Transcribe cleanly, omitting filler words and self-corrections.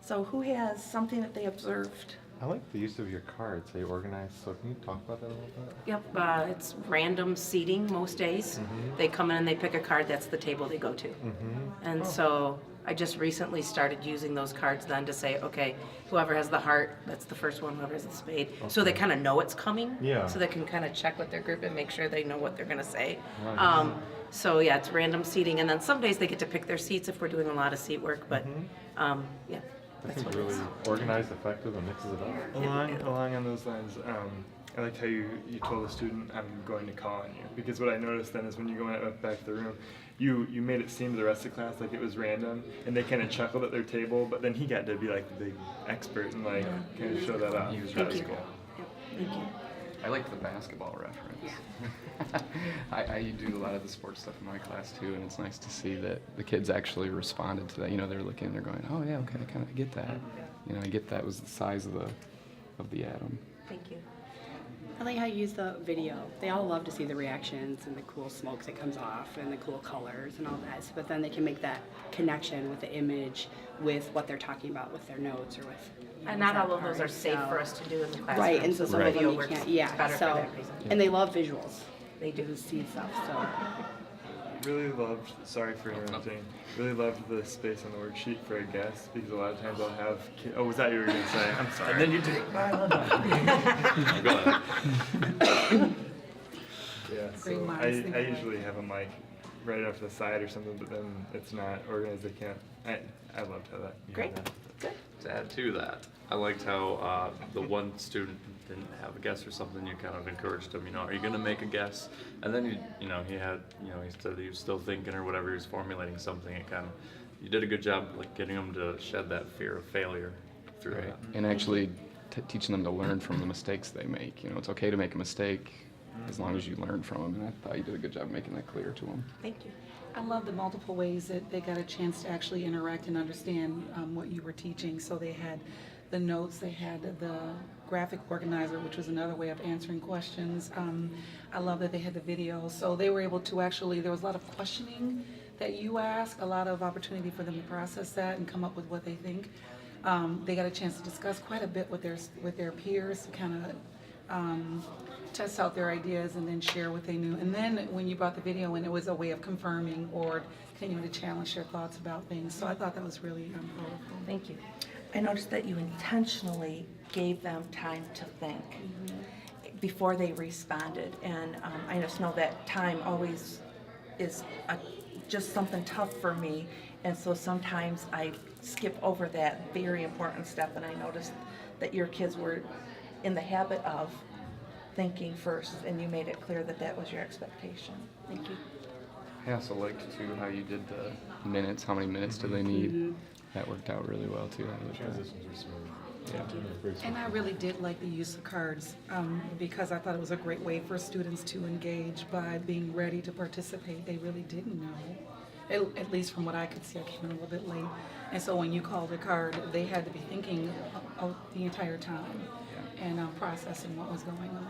So who has something that they observed? I like the use of your cards. They organize. So can you talk about that a little bit? Yep, it's random seating most days. They come in and they pick a card, that's the table they go to. And so I just recently started using those cards then to say, okay, whoever has the heart, that's the first one, whoever has the spade. So they kind of know it's coming. Yeah. So they can kind of check with their group and make sure they know what they're going to say. Right. So yeah, it's random seating. And then some days they get to pick their seats if we're doing a lot of seat work. But yeah, I that's think what it really is. organized, effective, and mixes it up. Along on those lines, I liked how you told the student, I'm going to call on you. Because what I noticed then is when you go back to the room, you made it seem to the rest of the class like it was random, and they kind of chuckled at their table, but then he got to be like the big expert and like kind of show that off. He was Thank really you. cool. Yep, thank you. I like the basketball reference. I do a lot of the sports stuff in my class too, and it's nice to see that the kids actually responded to that. You know, they're looking, they're going, oh yeah, okay, I kind of get that. You know, I get that was the size of the atom. Thank you. I like how you use the video. They all love to see the reactions and the cool smoke that comes off and the cool colors and all that. But then they can make that connection with the image with what they're talking about with their notes or with. And not all of those are safe for us to do in the classroom. Right, and so some of them video you works can't. better for So that reason. and they love visuals. They do. To see stuff. So. Really loved, sorry for interrupting, really loved the space on the worksheet for a guess, because a lot of times I'll have, oh, was that what you were going to say? I'm sorry. And then you take Yeah, Great so minds I think alike. usually have them like right off to the side or something, but then it's not organized, they can't, I loved how that. you had Great. that. Good. To add to that, I liked how the one student didn't have a guess or something. You kind of encouraged him. You know, are you going to make a guess? And then he had, he said he was still thinking or whatever. He was formulating something. It kind of, you did a good job, like getting him to shed that fear of failure through Right. that. And actually teaching them to learn from the mistakes they make. You know, it's okay to make a mistake as long as you learn from them. And I thought you did a good job making that clear to them. Thank you. I love the multiple ways that they got a chance to actually interact and understand what you were teaching. So they had the notes, they had the graphic organizer, which was another way of answering questions. I love that they had the video. So they were able to actually, there was a lot of questioning that you asked, a lot of opportunity for them to process that and come up with what they think. They got a chance to discuss quite a bit with their peers, kind of test out their ideas and then share what they knew. And then when you brought the video in, it was a way of confirming or continuing to challenge their thoughts about things. So I thought that was really powerful. Thank you. I noticed that you intentionally gave them time to think before they responded. And I just know that time always is just something tough for me. And so sometimes I skip over that very important step. And I noticed that your kids were in the habit of thinking first, and you made it clear that that was your expectation. Thank you. I also liked too how you did the minutes. How many minutes do they need? That worked out really well too. I like that. Transitions are smooth. Yeah. Very smooth. And I really did like the use of cards because I thought it was a great way for students to engage by being ready to participate. They really didn't know, at least from what I could see. I came in a little bit late. And so when you called a card, they had to be thinking the entire time and processing what was going on.